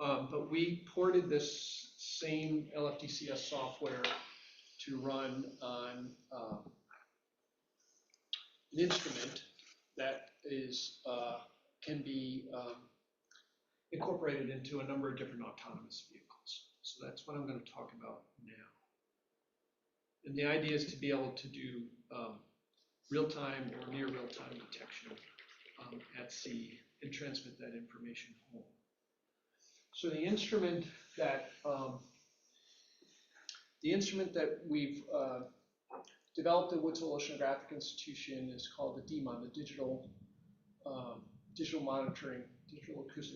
But we ported this same LFDCS software to run on an instrument that is can be incorporated into a number of different autonomous vehicles. So that's what I'm going to talk about now. And the idea is to be able to do real-time or near real-time detection at sea and transmit that information home. So the instrument that we've developed at Woods Hole Oceanographic Institution is called the DMON, the Digital Acoustic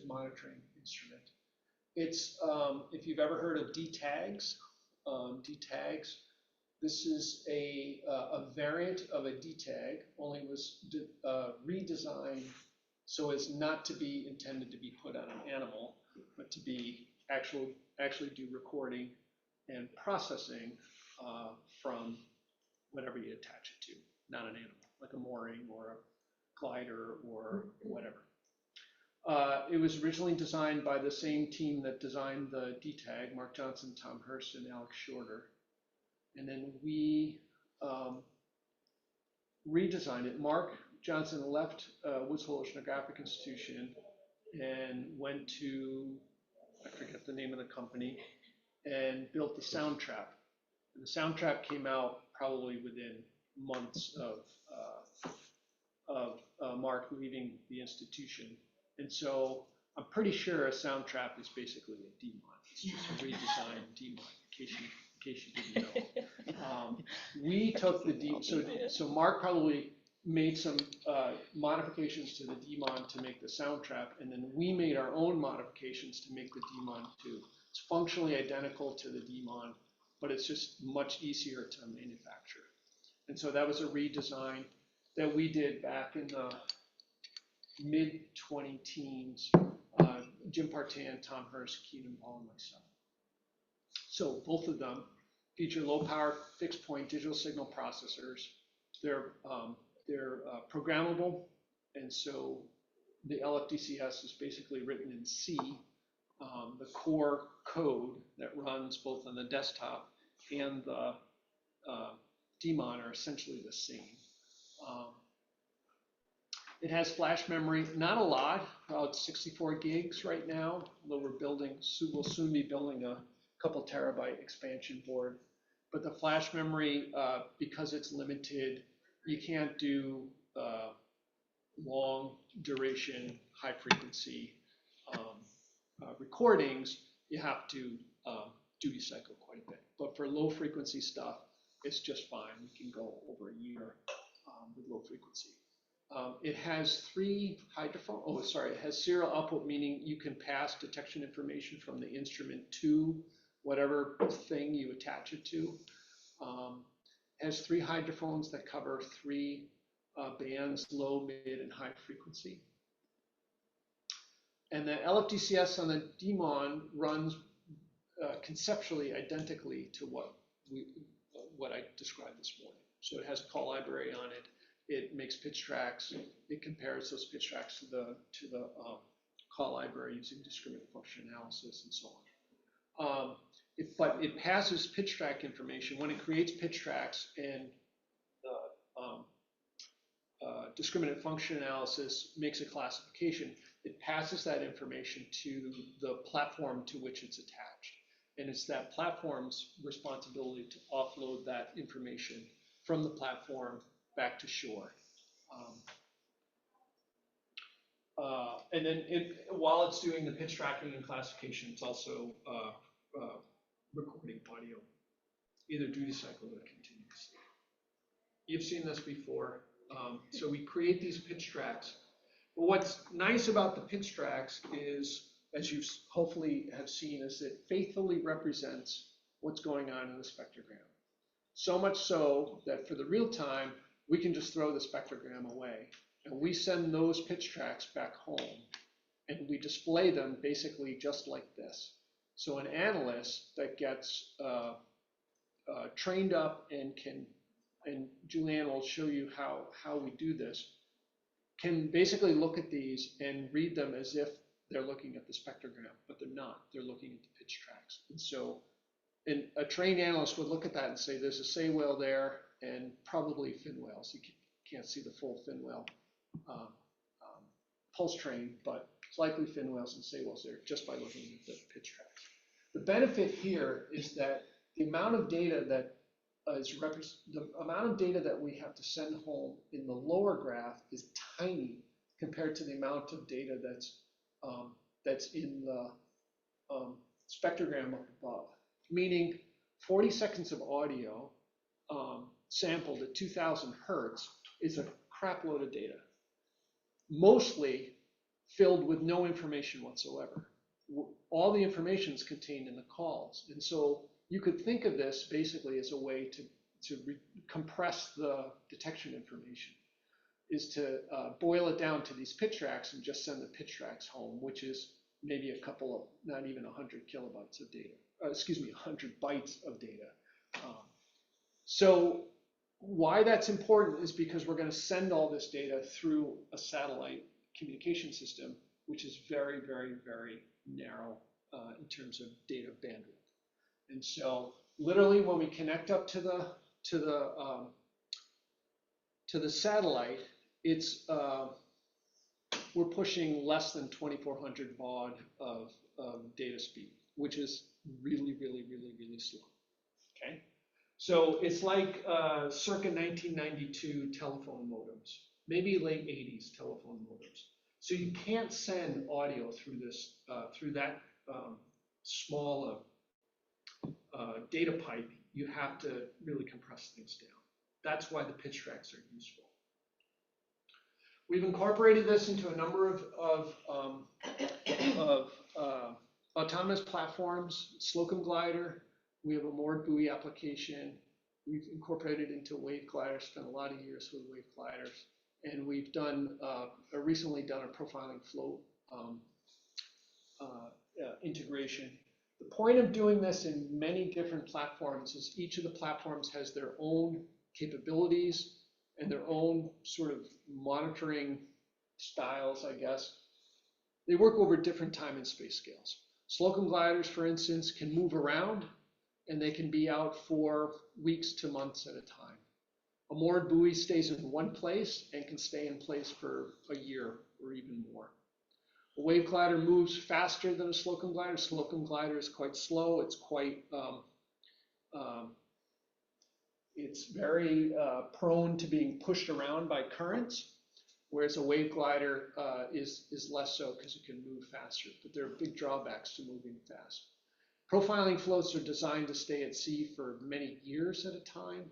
Monitoring Instrument. It's if you've ever heard of DTAGs, this is a variant of a DTAG, only was redesigned so as not to be intended to be put on an animal, but to be actually do recording and processing from whatever you attach it to, not an animal, like a mooring or a glider or whatever. It was originally designed by the same team that designed the DTAG, Mark Johnson, Tom Hurst, and Alex Shorter. And then we redesigned it. Mark Johnson left Woods Hole Oceanographic Institution and went to, I forget the name of the company, and built the Sound Trap. And the Sound Trap came out probably within months of Mark leaving the institution. And so I'm pretty sure a Sound Trap is basically a DMON. It's just a redesigned DMON, in case you didn't know. We took the so Mark probably made some modifications to the DMON to make the Sound Trap, and then we made our own modifications to make the DMON too. It's functionally identical to the DMON, but it's just much easier to manufacture. And so that was a redesign that we did back in the mid-20-teens, Jim Partan, Tom Hurst, Keenan Paul, and myself. So both of them feature low-power fixed-point digital signal processors. They're programmable, and so the LFDCS is basically written in C. The core code that runs both on the desktop and the DMON are essentially the same. It has flash memory, not a lot, about 64 gigs right now, although we'll soon be building a couple terabyte expansion board. But the flash memory, because it's limited, you can't do long duration, high frequency recordings. You have to duty cycle quite a bit. But for low frequency stuff, it's just fine. We can go over a year with low frequency. It has three hydrophone. Oh, sorry. It has serial output, meaning you can pass detection information from the instrument to whatever thing you attach it to. It has three hydrophones that cover three bands: low, mid, and high frequency. And the LFDCS on the DMON runs conceptually identically to what I described this morning. So it has a call library on it. It makes pitch tracks. It compares those pitch tracks to the call library using discriminant function analysis and so on. But it passes pitch track information when it creates pitch tracks, and the discriminant function analysis makes a classification. It passes that information to the platform to which it's attached. And it's that platform's responsibility to offload that information from the platform back to shore. And then while it's doing the pitch tracking and classification, it's also recording audio, either duty cycle or continuously. You've seen this before. So we create these pitch tracks. But what's nice about the pitch tracks is, as you hopefully have seen, is it faithfully represents what's going on in the spectrogram. So much so that for the real time, we can just throw the spectrogram away, and we send those pitch tracks back home, and we display them basically just like this. So an analyst that gets trained up and Julianne will show you how we do this, can basically look at these and read them as if they're looking at the spectrogram, but they're not. They're looking at the pitch tracks. And so a trained analyst would look at that and say, there's a sei whale there and probably fin whales. You can't see the full fin whale pulse train, but it's likely fin whales and sei whales there just by looking at the pitch tracks. The benefit here is that the amount of data that the amount of data that we have to send home in the lower graph is tiny compared to the amount of data that's in the spectrogram up above. Meaning 40 seconds of audio sampled at 2000 hertz is a crap load of data, mostly filled with no information whatsoever. All the information is contained in the calls. And so you could think of this basically as a way to compress the detection information, is to boil it down to these pitch tracks and just send the pitch tracks home, which is maybe a couple of, not even 100 kilobytes of data, 100 bytes of data. So why that's important is because we're going to send all this data through a satellite communication system, which is very, very, very narrow in terms of data bandwidth. And so literally when we connect up to the satellite, it's we're pushing less than 2400 baud of data speed, which is really, really, really, really slow. Okay, so it's like circa 1992 telephone modems, maybe late 80s telephone modems. So you can't send audio through this through that small data pipe. You have to really compress things down. That's why the pitch tracks are useful. We've incorporated this into a number of autonomous platforms. Slocum glider. We have a moored buoy application. We've incorporated into wave gliders. Spent a lot of years with wave gliders, and we've done recently done a profiling float integration. The point of doing this in many different platforms is each of the platforms has their own capabilities and their own sort of monitoring styles, I guess. They work over different time and space scales. Slocum gliders, for instance, can move around, and they can be out for weeks to months at a time. A moored buoy stays in one place and can stay in place for a year or even more. A wave glider moves faster than a Slocum glider. Slocum glider is quite slow. It's quite it's very prone to being pushed around by currents, whereas a wave glider is less so because it can move faster. But there are big drawbacks to moving fast. Profiling floats are designed to stay at sea for many years at a time,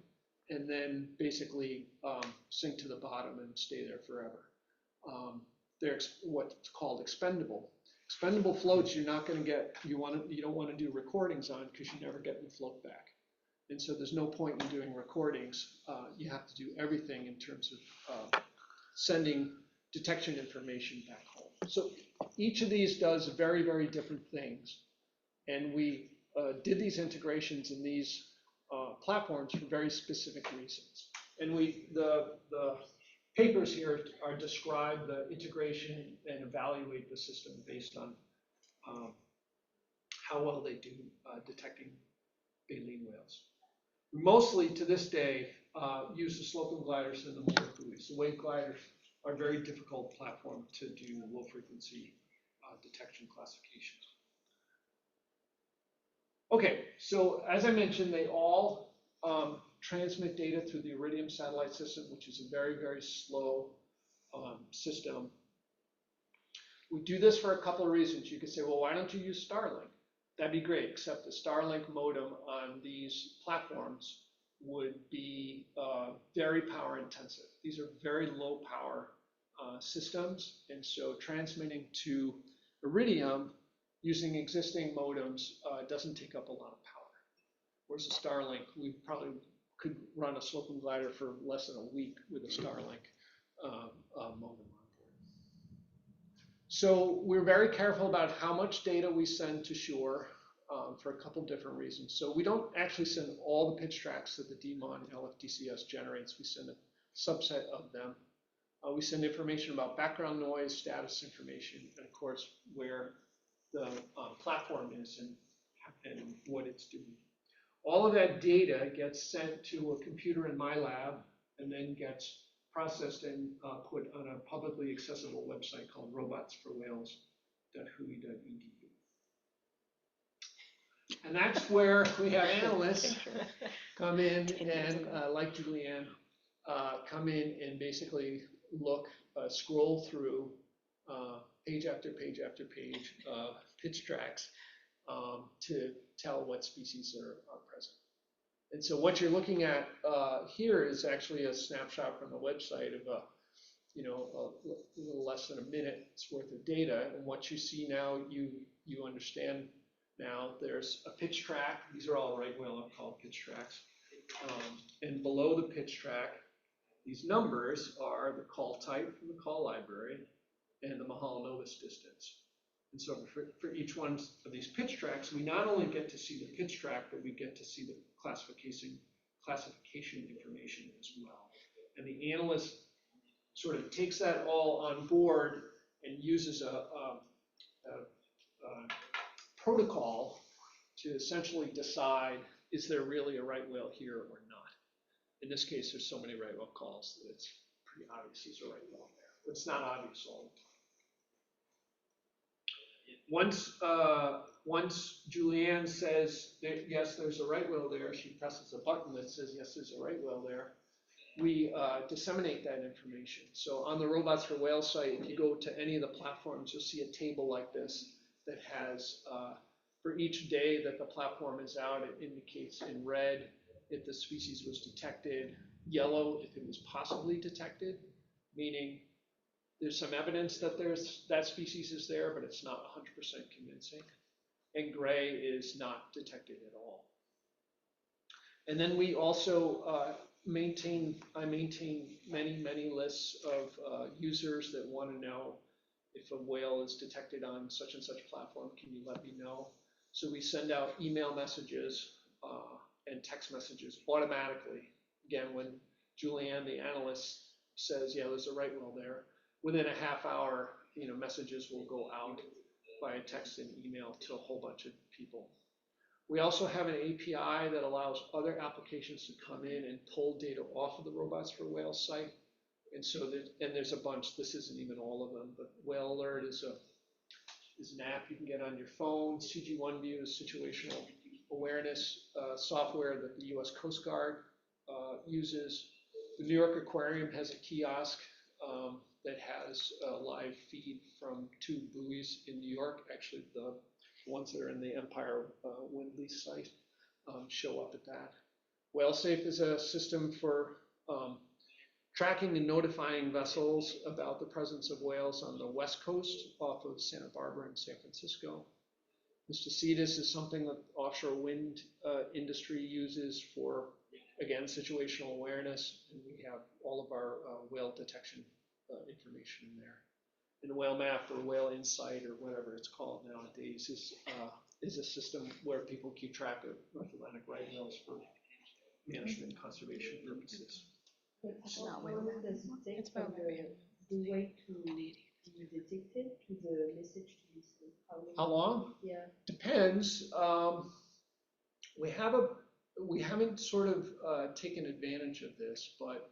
and then basically sink to the bottom and stay there forever. They're what's called expendable. Expendable floats you're not going to get. You don't want to do recordings on because you never get the float back. And so there's no point in doing recordings. You have to do everything in terms of sending detection information back home. So each of these does very, very different things. And we did these integrations in these platforms for very specific reasons. And the papers here are describe the integration and evaluate the system based on how well they do detecting baleen whales. We mostly, to this day, use the Slocum gliders and the moored buoys. The wave gliders are a very difficult platform to do low frequency detection classifications. Okay, so as I mentioned, they all transmit data through the Iridium satellite system, which is a very, very slow system. We do this for a couple of reasons. You could say, well, why don't you use Starlink? That'd be great, except the Starlink modem on these platforms would be very power intensive. These are very low power systems, and so transmitting to Iridium using existing modems doesn't take up a lot of power. Whereas a Starlink, we probably could run a Slocum glider for less than a week with a Starlink modem on board. So we're very careful about how much data we send to shore for a couple different reasons. So we don't actually send all the pitch tracks that the DMON LFDCS generates. We send a subset of them. We send information about background noise, status information, and of course where the platform is and what it's doing. All of that data gets sent to a computer in my lab and then gets processed and put on a publicly accessible website called robotsforwhales.hui.edu. And that's where we have analysts come in and, like Julianne, come in and basically look, scroll through page after page after page of pitch tracks to tell what species are present. And so what you're looking at here is actually a snapshot from the website of a little less than a minute's worth of data. And what you see now, you understand now. There's a pitch track. These are all right whale called pitch tracks. And below the pitch track, these numbers are the call type from the call library and the Mahal Novus distance. And so for each one of these pitch tracks, we not only get to see the pitch track, but we get to see the classification information as well. And the analyst sort of takes that all on board and uses a protocol to essentially decide, is there really a right whale here or not? In this case, there's so many right whale calls that it's pretty obvious there's a right whale there. But it's not obvious all the time. Once Julianne says that, yes, there's a right whale there, she presses a button that says, yes, there's a right whale there, we disseminate that information. So on the Robots for Whales site, if you go to any of the platforms, you'll see a table like this that has, for each day that the platform is out, it indicates in red if the species was detected, yellow if it was possibly detected, meaning there's some evidence that that species is there, but it's not 100% convincing. And gray is not detected at all. And then we also I maintain many lists of users that want to know if a whale is detected on such and such platform, can you let me know? So we send out email messages and text messages automatically. Again, when Julianne, the analyst, says, yeah, there's a right whale there, within a half hour, messages will go out via text and email to a whole bunch of people. We also have an API that allows other applications to come in and pull data off of the Robots for Whales site. And so there's a bunch, this isn't even all of them, but Whale Alert is an app you can get on your phone. CG1View is situational awareness software that the US Coast Guard uses. The New York Aquarium has a kiosk that has a live feed from 2 buoys in New York. Actually, the ones that are in the Empire Wind Lease site show up at that. WhaleSafe is a system for tracking and notifying vessels about the presence of whales on the West Coast off of Santa Barbara and San Francisco. Mr. Cetus is something that the offshore wind industry uses for, again, situational awareness, and we have all of our whale detection information in there. And the Whale Map or Whale Insight or whatever it's called nowadays is a system where people keep track of North Atlantic right whales for management and conservation purposes. It's not whale map. It's from the way to be detected to the message to be sent. How long? Yeah. Depends. We haven't sort of taken advantage of this, but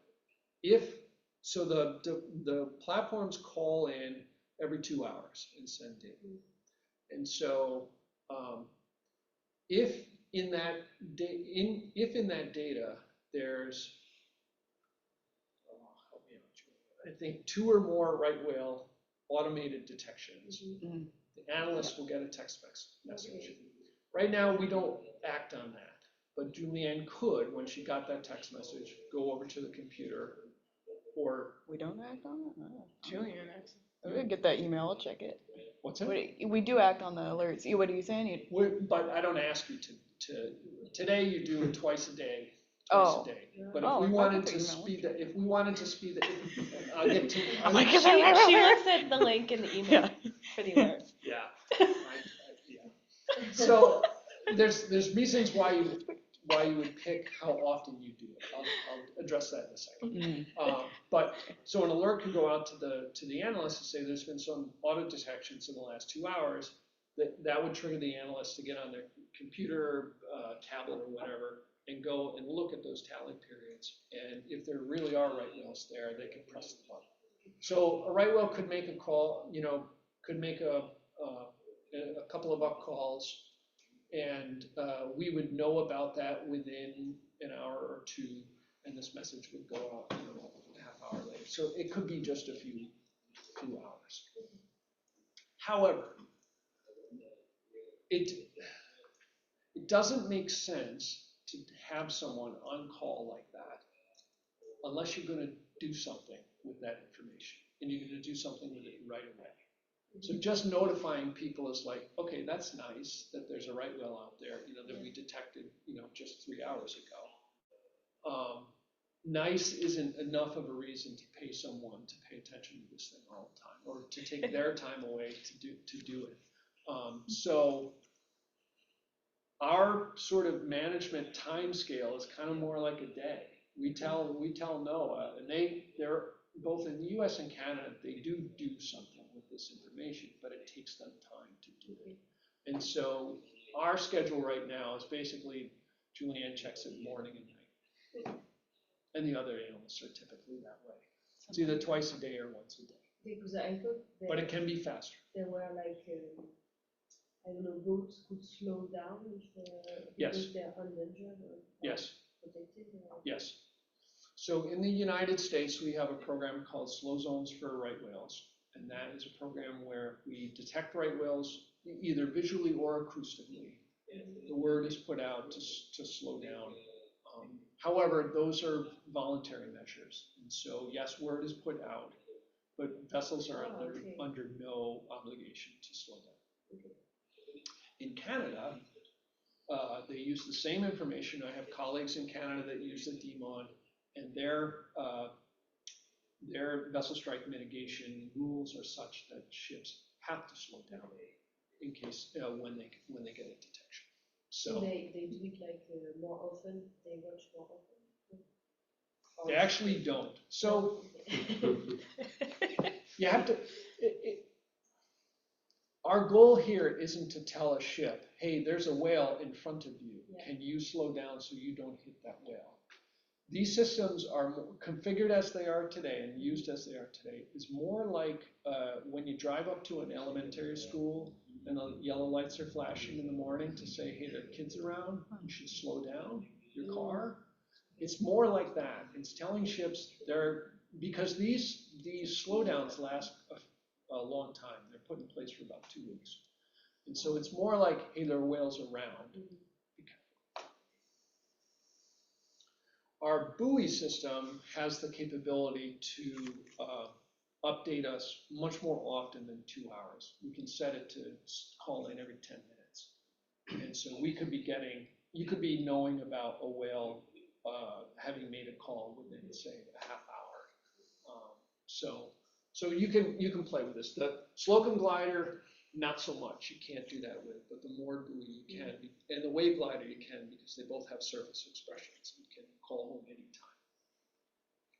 so the platforms call in every 2 hours and send data. And so if in that data there's I think 2 or more right whale automated detections, the analyst will get a text message. Right now we don't act on that, but Julianne could, when she got that text message, go over to the computer. Or we don't act on it? Oh. Julian acts. We get that email, I'll check it. What's that? We do act on the alerts. What are you saying? But I don't ask you to. Today you do it twice a day. Oh. A day. But if we wanted to speed that, I'll get to. She looks at the link in the email for the alert. Yeah. So there's reasons why you would pick how often you do it. address that in a second. Mm. But so an alert could go out to the analyst and say there's been some auto detections in the last 2 hours. That would trigger the analyst to get on their computer, tablet, or whatever, and go and look at those tally periods. And if there really are right whales there, they can press the button. So a right whale could make a call, could make a couple of up calls, and we would know about that within an hour or two, and this message would go out, a half hour later. So it could be just a few hours. However, it doesn't make sense to have someone on call like that unless you're going to do something with that information, and you're going to do something with it right away. So just notifying people is like, okay, that's nice that there's a right whale out there, that we detected, just 3 hours ago. Nice isn't enough of a reason to pay someone to pay attention to this thing all the time, or to take their time away to do it. So our sort of management time scale is kind of more like a day. We tell NOAA, and they're both in the US and Canada, they do something with this information, but it takes them time to do it. And so our schedule right now is basically Julianne checks it morning and night. And the other analysts are typically that way. It's either twice a day or once a day. Because I thought But it can be faster. there were like, I don't know, boats could slow down Yes. because they're endangered or Yes. protected. Yes. So in the United States, we have a program called Slow Zones for Right Whales. And that is a program where we detect right whales either visually or acoustically. The word is put out to slow down. However, those are voluntary measures. And so, yes, word is put out, but vessels are under no obligation to slow down. Okay. In Canada, they use the same information. I have colleagues in Canada that use the DMON, and their vessel strike mitigation rules are such that ships have to slow down in case when they get a detection. So they do it like more often. They watch more often. they actually don't. So you have to. Our goal here isn't to tell a ship, hey, there's a whale in front of you. Yeah. Can you slow down so you don't hit that whale? These systems are configured as they are today and used as they are today. Is more like when you drive up to an elementary school and the yellow lights are flashing in the morning to say, hey, there are kids around, you should slow down your car. It's more like that. It's telling ships because these slowdowns last a long time. They're put in place for about 2 weeks. And so it's more like, hey, there are whales around. Be careful. Our buoy system has the capability to update us much more often than 2 hours. We can set it to call in every 10 minutes. And so you could be knowing about a whale having made a call within, say, a half hour. So you can play with this. The Slocum glider, not so much. You can't do that with, but the moored buoy you can, and the wave glider you can, because they both have surface expressions. You can call home anytime.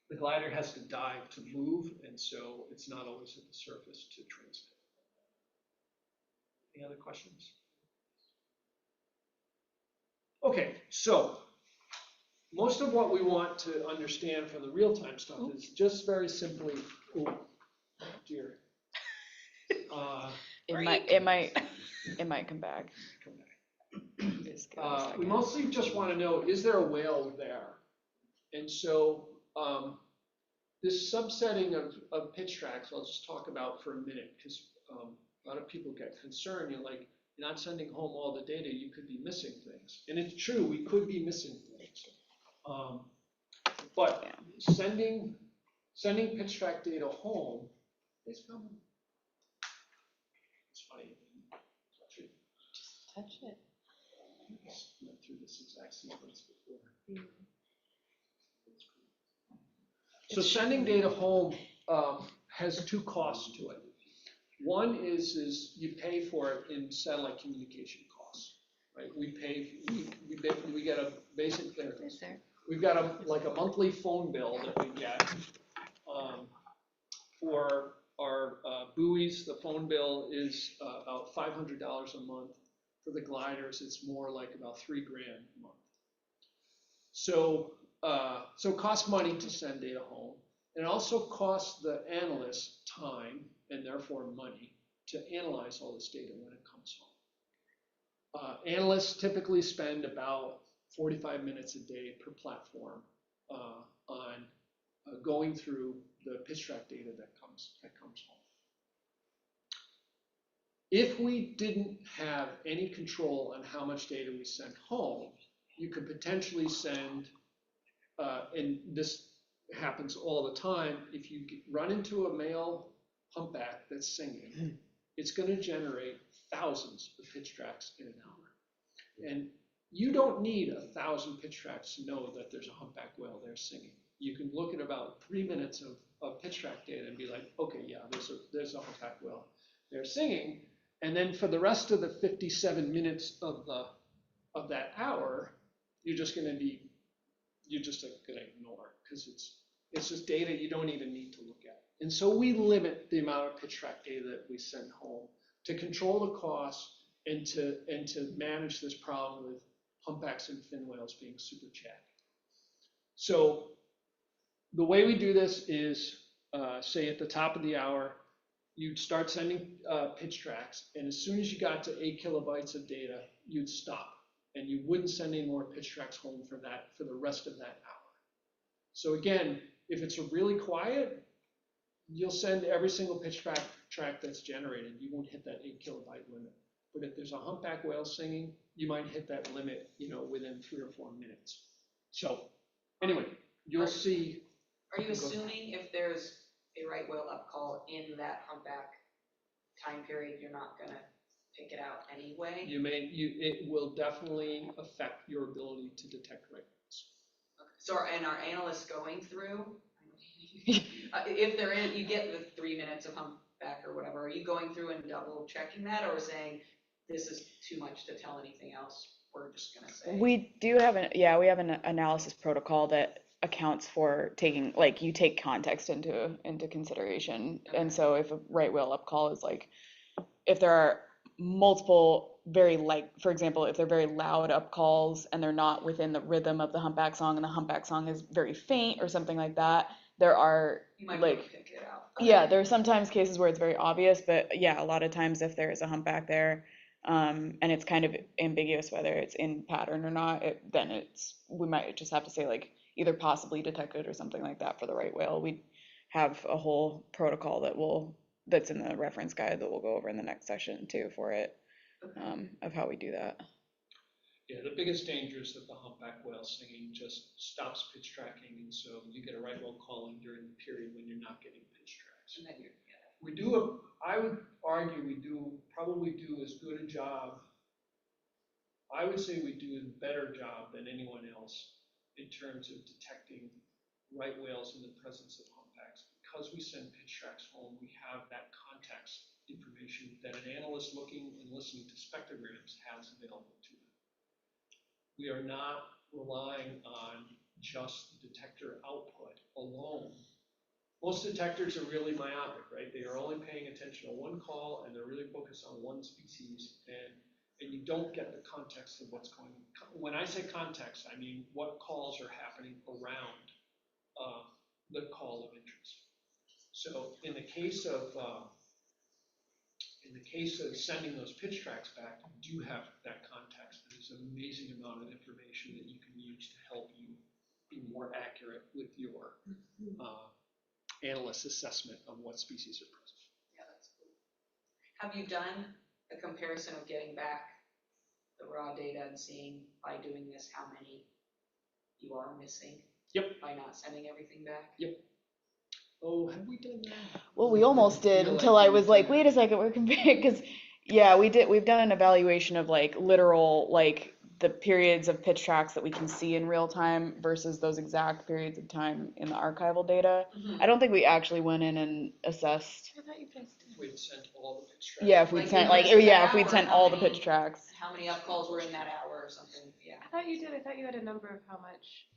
The glider has to dive to move, and so it's not always at the surface to transmit. Any other questions? Okay, so most of what we want to understand from the real-time stuff is just very simply, oh dear. It might come back. Just give it a We second. mostly just want to know, is there a whale there? And so this subsetting of pitch tracks, I'll just talk about for a minute, because a lot of people get concerned. You're not sending home all the data, you could be missing things. And it's true, we could be missing things. But sending pitch track data home is coming. It's funny. Just touch it. I went through this exact sequence before. So sending data home has 2 costs to it. One is you pay for it in satellite communication costs, right? We get a basic clearance. we've got a monthly phone bill that we get. For our buoys, the phone bill is about $500 a month. For the gliders, it's more like about $3,000 a month. So it costs money to send data home. And it also costs the analysts time and therefore money to analyze all this data when it comes home. Analysts typically spend about 45 minutes a day per platform on going through the pitch track data that comes home. If we didn't have any control on how much data we sent home, you could potentially send, and this happens all the time, if you run into a male humpback that's singing, it's going to generate thousands of pitch tracks in an hour. And you don't need 1,000 pitch tracks to know that there's a humpback whale there singing. You can look at about 3 minutes of pitch track data and be like, okay, yeah, there's a humpback whale there singing. And then for the rest of the 57 minutes of that hour, you're just going to ignore because it's just data you don't even need to look at. And so we limit the amount of pitch track data that we send home to control the costs and to manage this problem with humpbacks and fin whales being super chatty. So the way we do this is, say at the top of the hour, you'd start sending pitch tracks, and as soon as you got to 8 kilobytes of data, you'd stop, and you wouldn't send any more pitch tracks home for the rest of that hour. So again, if it's really quiet, you'll send every single pitch track that's generated. You won't hit that 8 kilobyte limit. But if there's a humpback whale singing, you might hit that limit, within 3 or 4 minutes. So anyway, you'll see. Are you assuming if there's a right whale upcall in that humpback time period, you're not gonna pick it out anyway? It will definitely affect your ability to detect right whales. Okay. So are analysts going through? If they're in, you get the 3 minutes of humpback or whatever. Are you going through and double checking that, or saying this is too much to tell anything else? We're just gonna say We do have we have an analysis protocol that accounts for taking, like, you take context into consideration. Okay. And so if a right whale upcall is like, if there are multiple for example, if they're very loud upcalls and they're not within the rhythm of the humpback song and the humpback song is very faint or something like that, there are you might be able to pick it out. Okay. Yeah, there are sometimes cases where it's very obvious, but yeah, a lot of times if there is a humpback there, and it's kind of ambiguous whether it's in pattern or not, then we might just have to say like either possibly detected or something like that for the right whale. We have a whole protocol that's in the reference guide that we'll go over in the next session too for it, of how we do that. Yeah, the biggest danger is that the humpback whale singing just stops pitch tracking, and so you get a right whale calling during the period when you're not getting pitch tracks. And then I would argue we probably do as good a job. I would say we do a better job than anyone else in terms of detecting right whales in the presence of humpbacks. Because we send pitch tracks home, we have that context information that an analyst looking and listening to spectrograms has available to them. We are not relying on just the detector output alone. Most detectors are really myopic, right? They are only paying attention to one call, and they're really focused on one species, and you don't get the context of what's going on. When I say context, I mean what calls are happening around the call of interest. So in the case of sending those pitch tracks back, you do have that context. There's an amazing amount of information that you can use to help you be more accurate with your analyst assessment of what species are present. Yeah, that's cool. Have you done a comparison of getting back the raw data and seeing by doing this how many you are missing? Yep. By not sending everything back? Yep. Oh, have we done that? Well, we almost did until I was like, wait a second, we're comparing, because yeah, we've done an evaluation of like literal, like the periods of pitch tracks that we can see in real time versus those exact periods of time in the archival data. Mm-hmm. I don't think we actually went in and assessed. I thought you guys did. If we'd sent all the pitch tracks. Yeah, if we'd Like sent in like, just that if we'd hour, sent how all the many- pitch tracks. How many upcalls were in that hour or something? Yeah. I thought you did. I thought you had a number of how much.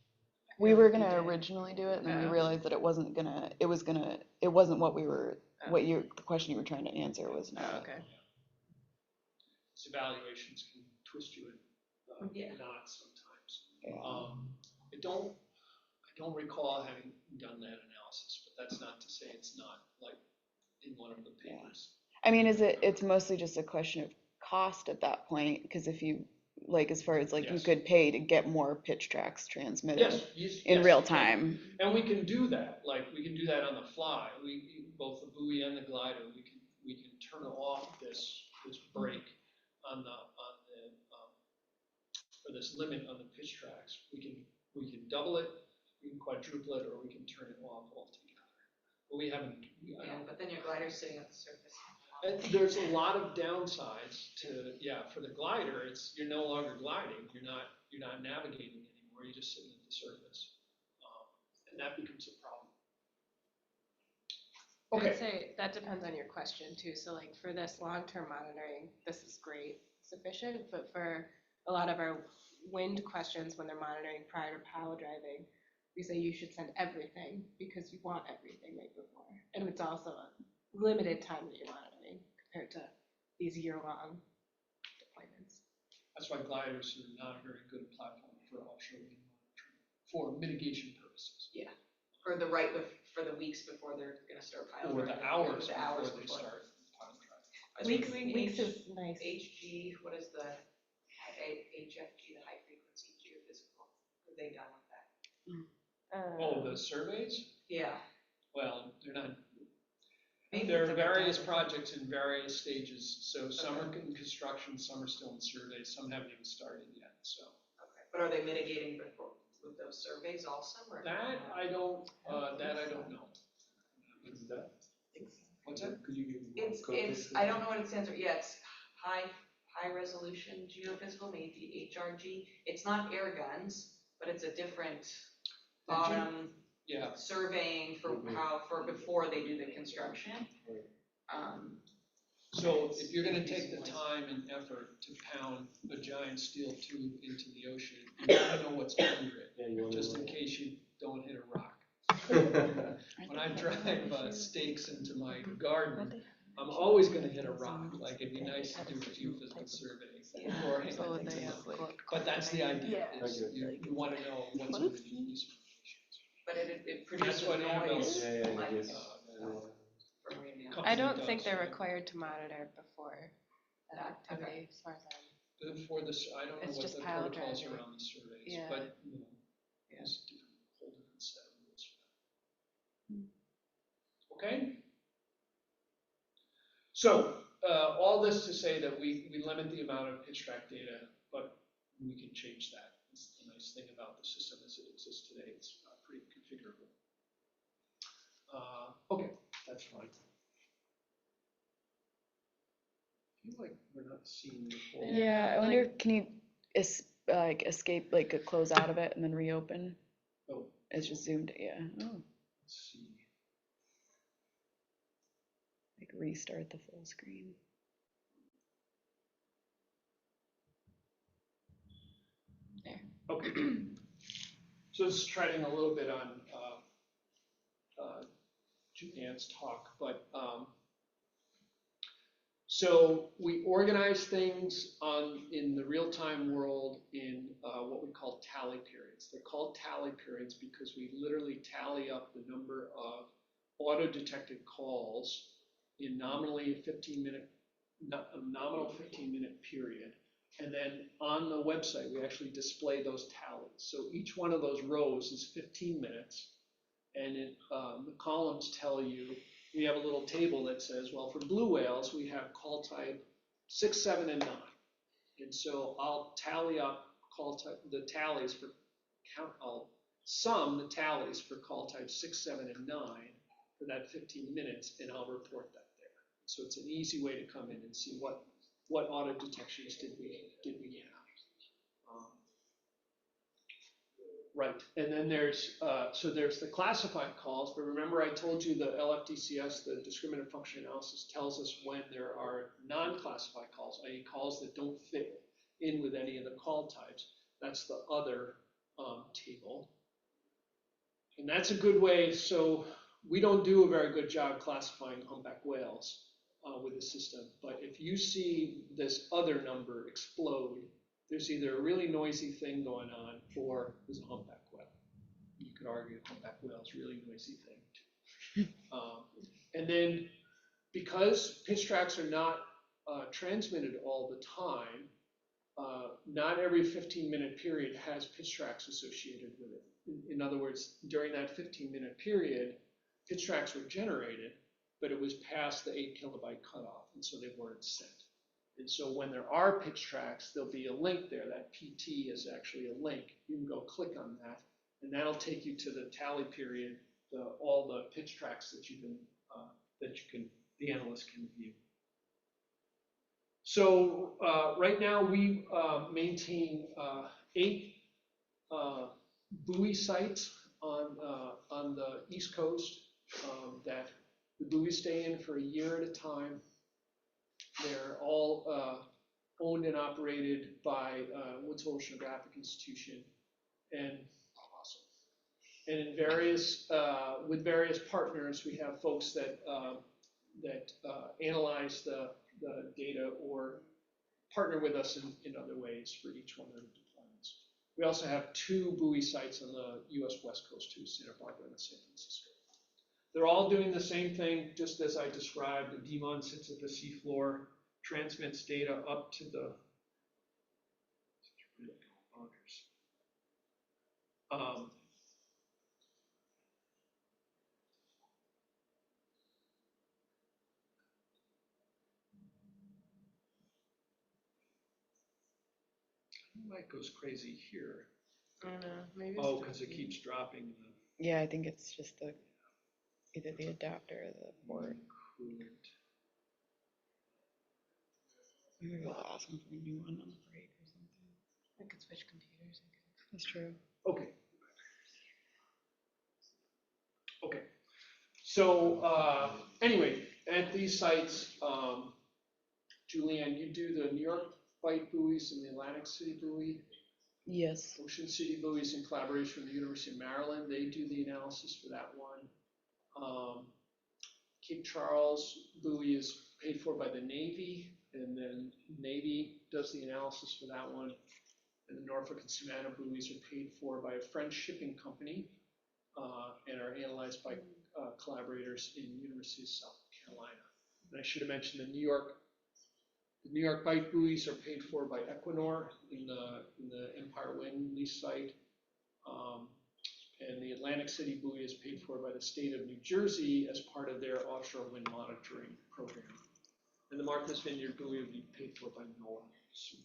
We were gonna originally do it, and then we Oh. realized that it wasn't what we were, the question you were trying to answer was Oh, not. okay. These evaluations can twist you in Yeah. knots sometimes. Yeah. I don't recall having done that analysis, but that's not to say it's not like in one of the papers. I mean, it's mostly just a question of cost at that point, because if you, like, as far as like you Yes. could pay to get more pitch tracks transmitted Yes, in yes, real you can. time. And we can do that, like, we can do that on the fly. Both the buoy and the glider, we can turn off this break on the, or this limit on the pitch tracks. We can double it, we can quadruple it, or we can turn it off altogether. But we haven't, I Yeah, don't, but then your glider's sitting at the surface. and there's a lot of downsides to, for the glider, you're no longer gliding, you're not navigating anymore, you're just sitting at the surface. And that becomes a problem. I'd Okay, say that depends on your question too. So like for this long-term monitoring, this is great, sufficient, but for a lot of our wind questions when they're monitoring prior to pile driving, we say you should send everything because you want everything right before. And it's also a limited time that you're monitoring compared to these year-long deployments. that's why gliders are not a very good platform for offshore wind monitoring, for mitigation purposes. For the weeks before they're gonna start piling. Or the hours before they start pile driving. Weeks is nice. HG, what is the HFG, the high frequency geophysical? What have they done with that? Oh, the surveys? Yeah. Well, they're not, Maybe there it's are like a various dozen. projects in various stages, so some are in construction, some are still in surveys, some haven't even started yet, so. Okay, but are they mitigating before, with those surveys also, or? That I don't know. What's that? Could you give me more It's, context? I don't know what it stands for, yeah, it's high resolution geophysical, maybe HRG. It's not air guns, but it's a different bottom Yeah, surveying for before they do the construction. so if you're gonna take the time and effort to pound a giant steel tube into the ocean, you wanna know what's under Yeah, it, you wanna just in know. case you don't hit a rock. When I drive stakes into my garden, I'm always gonna hit a rock, like it'd be nice to do a geophysical survey beforehand. So would they have, like, But that's the idea, is Okay. you wanna know what's underneath these formations. But it That's produces what noise. AMLs, Yeah, like, yes. from radio. Company I don't does, think they're right? required to monitor before that activity, as far as I'm. For this, I don't know It's what just the pile protocols driving. around the surveys, Yeah. but, Yeah. there's a whole different set of rules for that. Okay? So, all this to say that we limit the amount of pitch track data, but we can change that. It's the nice thing about the system as it exists today, it's pretty configurable. Okay, that's fine. I feel like we're not seeing the whole. Yeah, I wonder, can you escape, like close out of it and then reopen? Oh. It's just zoomed, yeah. Oh, Let's see. like restart the full screen. Okay. So this is treading a little bit on Jan's talk, but so we organize things in the real-time world in what we call tally periods. They're called tally periods because we literally tally up the number of auto-detected calls in nominally a nominal 15-minute period. And then on the website, we actually display those tallies. So each one of those rows is 15 minutes. And the columns tell you, we have a little table that says, well, for blue whales, we have call type 6, 7, and 9. And so I'll tally up the tallies for I'll sum the tallies for call type 6, 7, and 9 for that 15 minutes, and I'll report that there. So it's an easy way to come in and see what auto detections did we have. Right, and then there's the classified calls, but remember I told you the LFDCS, the discriminant function analysis, tells us when there are non-classified calls, i.e. calls that don't fit in with any of the call types. That's the other table. And that's a good way, so we don't do a very good job classifying humpback whales with the system, but if you see this other number explode, there's either a really noisy thing going on or there's a humpback whale. You could argue humpback whale is a really noisy thing too. And then because pitch tracks are not transmitted all the time, not every 15-minute period has pitch tracks associated with it. In other words, during that 15-minute period, pitch tracks were generated, but it was past the 8 kilobyte cutoff, and so they weren't sent. And so when there are pitch tracks, there'll be a link there. That PT is actually a link. You can go click on that, and that'll take you to the tally period, all the pitch tracks that the analyst can view. So right now we maintain 8 buoy sites on the East Coast that the buoys stay in for a year at a time. They're all owned and operated by Woods Hole Oceanographic Institution, and awesome. And in with various partners, we have folks that analyze the data or partner with us in other ways for each one of the deployments. We also have 2 buoy sites on the U.S. West Coast too, Santa Barbara and San Francisco. They're all doing the same thing, just as I described. The DMON sits at the seafloor, transmits data up to the mic goes crazy here. I don't know, maybe. Oh, because it keeps dropping the Yeah, I think it's just either the adapter or the port. coolant. Maybe we'll ask them for a new one on the break or something. I could switch computers. That's true. Okay. Okay. So anyway, at these sites, Julianne, you do the New York Bight buoys and the Atlantic City buoy. Yes. Ocean City buoys in collaboration with the University of Maryland. They do the analysis for that one. Cape Charles buoy is paid for by the Navy, and then Navy does the analysis for that one. And the Norfolk and Savannah buoys are paid for by a French shipping company and are analyzed by collaborators in University of South Carolina. And I should have mentioned the New York Bight buoys are paid for by Equinor in the Empire Wind lease site. And the Atlantic City buoy is paid for by the state of New Jersey as part of their offshore wind monitoring program. And the Martha's Vineyard buoy will be paid for by NOAA soon.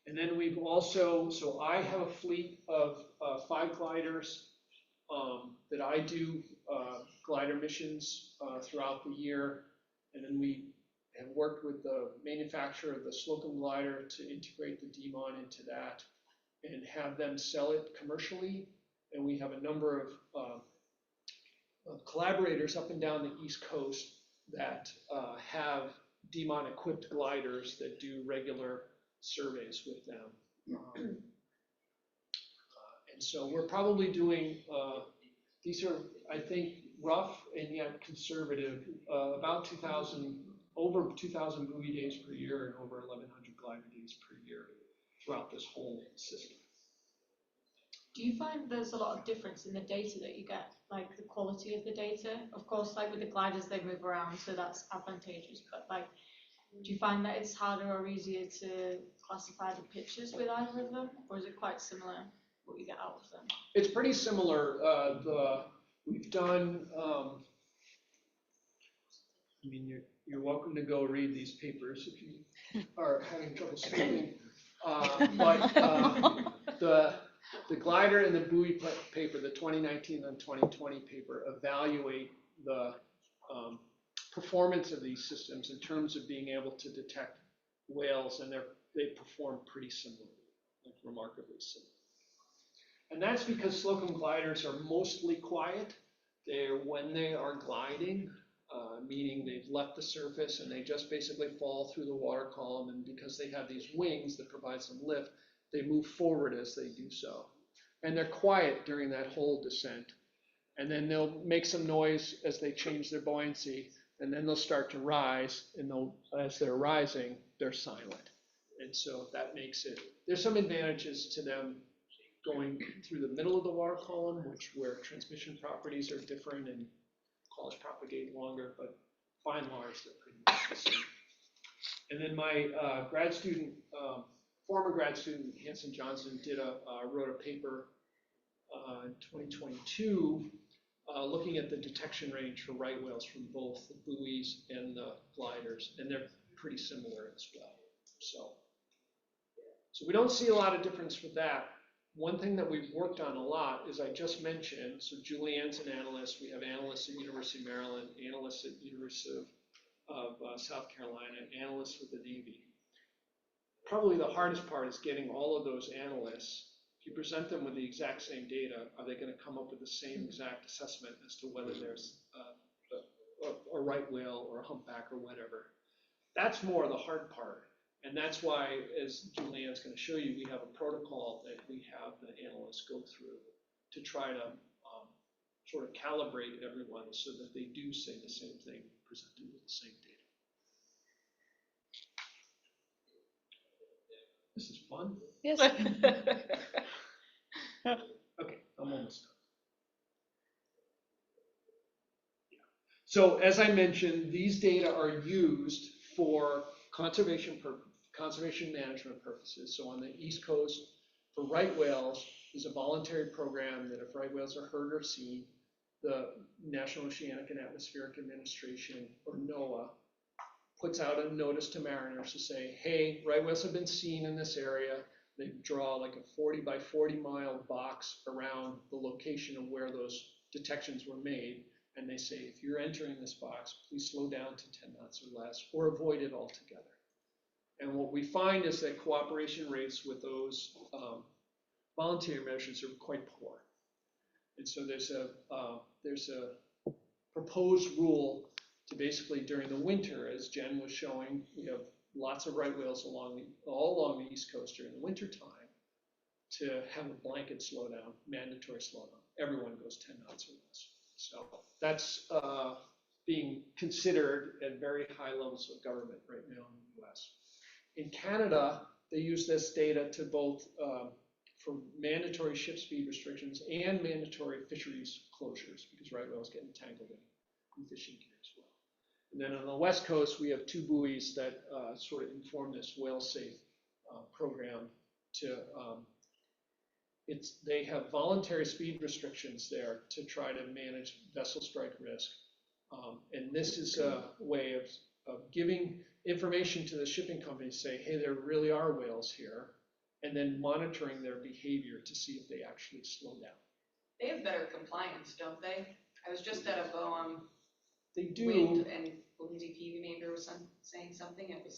And then we've also, so I have a fleet of 5 gliders that I do glider missions throughout the year. And then we have worked with the manufacturer of the Slocum glider to integrate the DMON into that and have them sell it commercially. And we have a number of collaborators up and down the East Coast that have DMON equipped gliders that do regular surveys with them. And so we're probably doing, these are, I think, rough and yet conservative, about 2,000, over 2,000 buoy days per year and over 1,100 glider days per year throughout this whole system. Do you find there's a lot of difference in the data that you get, like the quality of the data? Of course, like with the gliders, they move around, so that's advantageous. But like, do you find that it's harder or easier to classify the pictures with either of them, or is it quite similar what you get out of them? It's pretty similar. We've done. I mean, you're welcome to go read these papers if you are having trouble sleeping. But the glider and the buoy paper, the 2019 and 2020 paper, evaluate the performance of these systems in terms of being able to detect whales, and they perform pretty similarly, like remarkably similar. And that's because Slocum gliders are mostly quiet. When they are gliding, meaning they've left the surface and they just basically fall through the water column, and because they have these wings that provide some lift, they move forward as they do so. and they're quiet during that whole descent. And then they'll make some noise as they change their buoyancy, and then they'll start to rise, and as they're rising, they're silent. And so that makes it, there's some advantages to them going through the middle of the water column, where transmission properties are different and calls propagate longer, but by and large, they're pretty much the same. And then my former grad student, Hanson Johnson, wrote a paper in 2022 looking at the detection range for right whales from both the buoys and the gliders, and they're pretty similar as well. So we don't see a lot of difference with that. One thing that we've worked on a lot is I just mentioned, so Julianne's an analyst, we have analysts at University of Maryland, analysts at University of South Carolina, analysts with the Navy. Probably the hardest part is getting all of those analysts, if you present them with the exact same data, are they going to come up with the same exact assessment as to whether there's a right whale or a humpback or whatever? That's more the hard part. And that's why, as Julianne's going to show you, we have a protocol that we have the analysts go through to try to sort of calibrate everyone so that they do say the same thing, presented with the same data. This is fun. Yes. Okay, I'm almost done. Yeah. So as I mentioned, these data are used for conservation management purposes. So on the East Coast, for right whales, there's a voluntary program that if right whales are heard or seen, the National Oceanic and Atmospheric Administration, or NOAA, puts out a notice to mariners to say, hey, right whales have been seen in this area. They draw like a 40 by 40 mile box around the location of where those detections were made. And they say, if you're entering this box, please slow down to 10 knots or less, or avoid it altogether. And what we find is that cooperation rates with those voluntary measures are quite poor. And so there's a proposed rule to basically during the winter, as Jen was showing, we have lots of right whales all along the East Coast during the winter time to have a blanket slowdown, mandatory slowdown. Everyone goes 10 knots or less. So that's being considered at very high levels of government right now in the US. In Canada, they use this data to both for mandatory ship speed restrictions and mandatory fisheries closures because right whales get entangled in fishing gear as well. And then on the West Coast, we have two buoys that sort of inform this whale safe program they have voluntary speed restrictions there to try to manage vessel strike risk. And this is a way of giving information to the shipping companies, say, hey, there really are whales here, and then monitoring their behavior to see if they actually slow down. They have better compliance, don't they? I was just at a BOEM They do. wind, and Lindsay Peavy maybe was saying something. It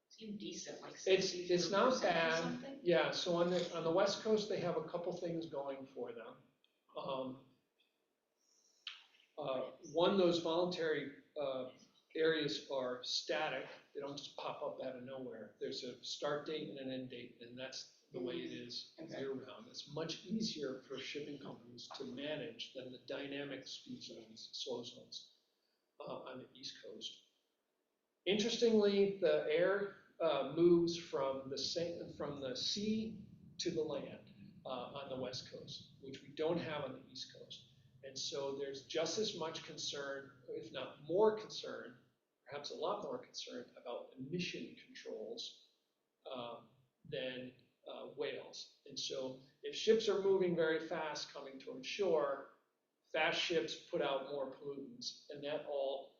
seemed decent, like 60%. It's not or bad. something. Yeah. So on the West Coast, they have a couple things going for them. One, those voluntary areas are static. They don't just pop up out of nowhere. There's a start date and an end date, and that's the way it is year-round. It's much easier for shipping companies to manage than the dynamic speed zones, slow zones on the East Coast. Interestingly, the air moves from the sea to the land on the West Coast, which we don't have on the East Coast. And so there's just as much concern, if not more concern, perhaps a lot more concern about emission controls than whales. And so if ships are moving very fast coming towards shore, fast ships put out more pollutants, and that all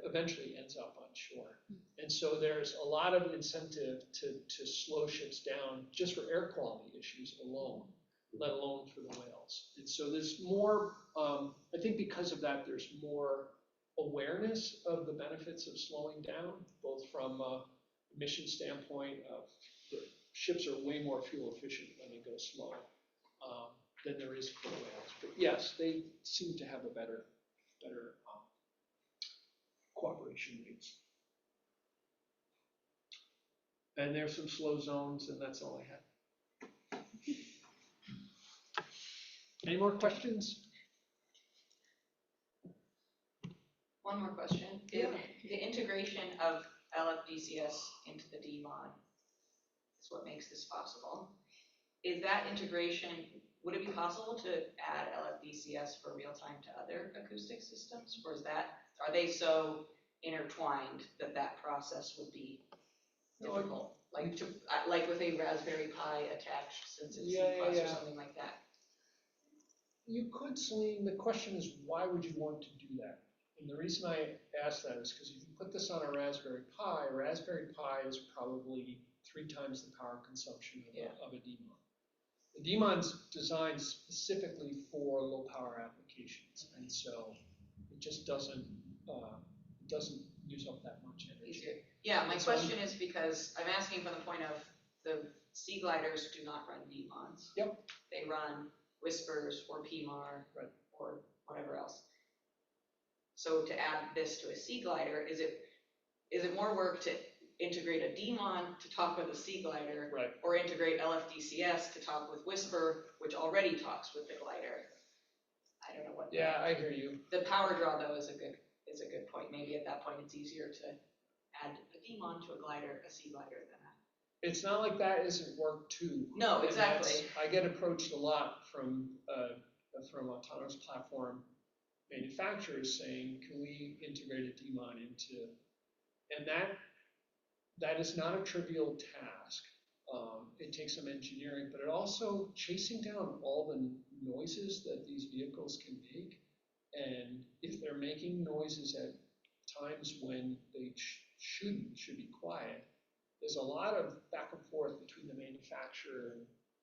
eventually ends up on shore. And so there's a lot of incentive to slow ships down just for air quality issues alone, let alone for the whales. And so there's more, I think because of that, there's more awareness of the benefits of slowing down, both from an emission standpoint of the ships are way more fuel efficient when they go slow than there is for whales. But yes, they seem to have a better cooperation rates. And there's some slow zones, and that's all I had. Any more questions? One more question. Yeah. The integration of LFDCS into the DMOD is what makes this possible. Is that integration, would it be possible to add LFDCS for real time to other acoustic systems? Or are they so intertwined that that process would be difficult? Like with a Raspberry Pi attached, since it's C++ or something like that? You could, Celine. The question is, why would you want to do that? And the reason I ask that is because if you put this on a Raspberry Pi is probably 3 times the power consumption of a DMOD. The DMOD's designed specifically for low power applications, and so it just doesn't use up that much energy. Easier. Yeah, my question is because I'm asking from the point of the sea gliders do not run DMODs. Yep. They run Whispers or PMAR or whatever else. So to add this to a sea glider, is it more work to integrate a DMOD to talk with a sea glider, or integrate LFDCS to talk with Whisper, which already talks with the glider? I don't know what. Yeah, I hear you. The power draw though is a good point. Maybe at that point it's easier to add a DMOD to a sea glider than that. It's not like that isn't work too. No, exactly. I get approached a lot from autonomous platform manufacturers saying, can we integrate a DMOD into, and that is not a trivial task. It takes some engineering, but it also chasing down all the noises that these vehicles can make. And if they're making noises at times when they should be quiet, there's a lot of back and forth between the manufacturer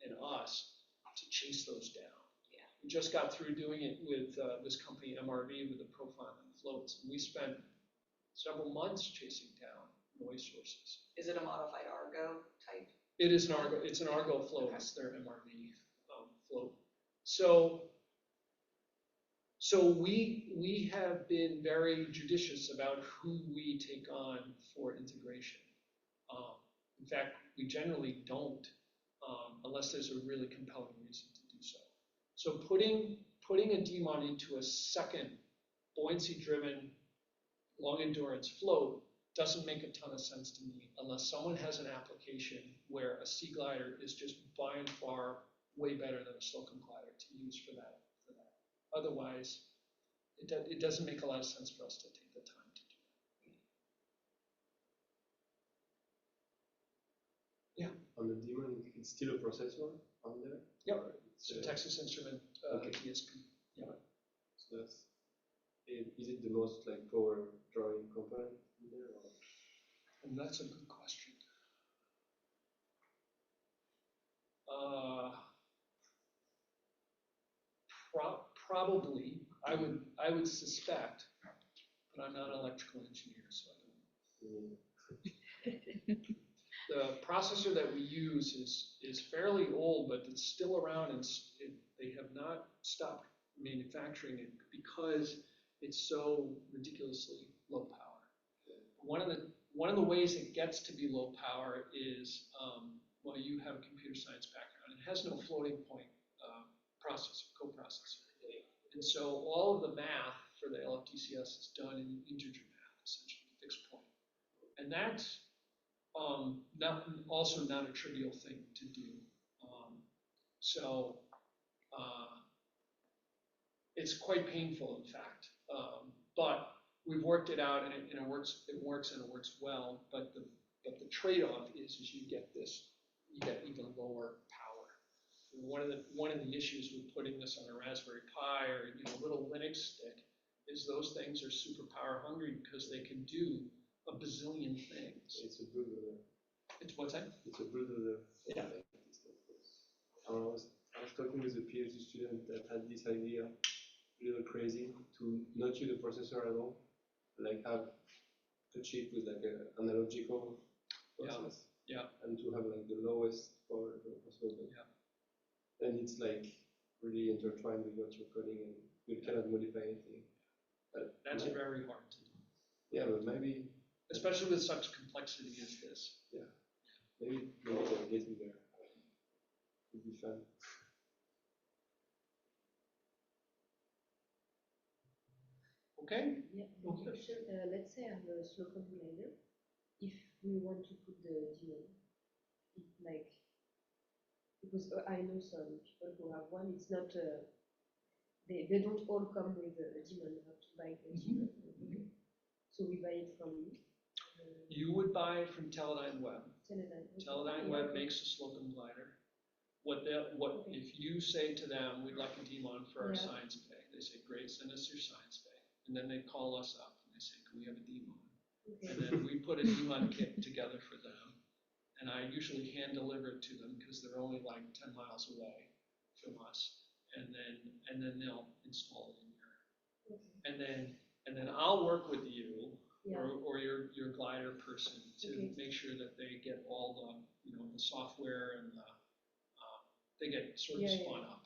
and us to chase those down. Yeah. We just got through doing it with this company, MRV, with the profiling floats. And we spent several months chasing down noise sources. Is it a modified Argo type? It is an Argo. It's an Argo float. Okay. It's their MRV float. So we have been very judicious about who we take on for integration. In fact, we generally don't unless there's a really compelling reason to do so. So putting a DMOD into a second buoyancy-driven, long-endurance float doesn't make a ton of sense to me unless someone has an application where a sea glider is just by and far way better than a Slocum glider to use for that. Otherwise, it doesn't make a lot of sense for us to take the time to do that. Yeah. On the DMOD, it's still a processor on there? Yep. It's a Texas Instrument DSP. Yeah. So is it the most power drawing component in there? Or? And that's a good question. Probably, I would suspect, but I'm not an electrical engineer, so I don't know. The processor that we use is fairly old, but it's still around, and they have not stopped manufacturing it because it's so ridiculously low power. One of the ways it gets to be low power is, well, you have a computer science background. It has no floating point coprocessor. And so all of the math for the LFDCS is done in integer math, essentially, fixed point. And that's also not a trivial thing to do. It's quite painful, in fact. But we've worked it out, and it works well. But the trade-off is you get even lower power. And one of the issues with putting this on a Raspberry Pi or a little Linux stick is those things are super power hungry because they can do a bazillion things. It's a bootloader. It's what's that? It's a bootloader. Yeah. I was talking with a PhD student that had this idea, a little crazy, to not use a processor at all, have a chip with an analogical process, and to have the lowest power possible. Yeah. And it's really intertwined with what you're coding, and you cannot modify anything. That's very hard to do. Yeah, but maybe, especially with such complexity as this. Yeah, maybe they'll get me there. It would be fun. Okay? Yeah, Okay. question, let's say I'm a slow combiner, if we want to put the demon, it like, because I know some people who have one, it's not, they don't all come with a demon, you have to buy the demon. So we buy it from you. You would buy from Teledyne Web. Teledyne. Okay. Teledyne Yeah, Web okay. makes a slocum glider. What if you say to them, we'd like a demon for our Yeah. science bay, they say, great, send us your science bay. And then they call us up and they say, can we have a demon? Okay. And then we put a demon kit together for them. And I usually hand deliver it to them because they're only like 10 miles away from us. And then they'll install it in here. Okay. And then I'll work with you Yeah. or your glider person to Okay. make sure that they get all the, the software and they get sort of Yeah, yeah. spun up.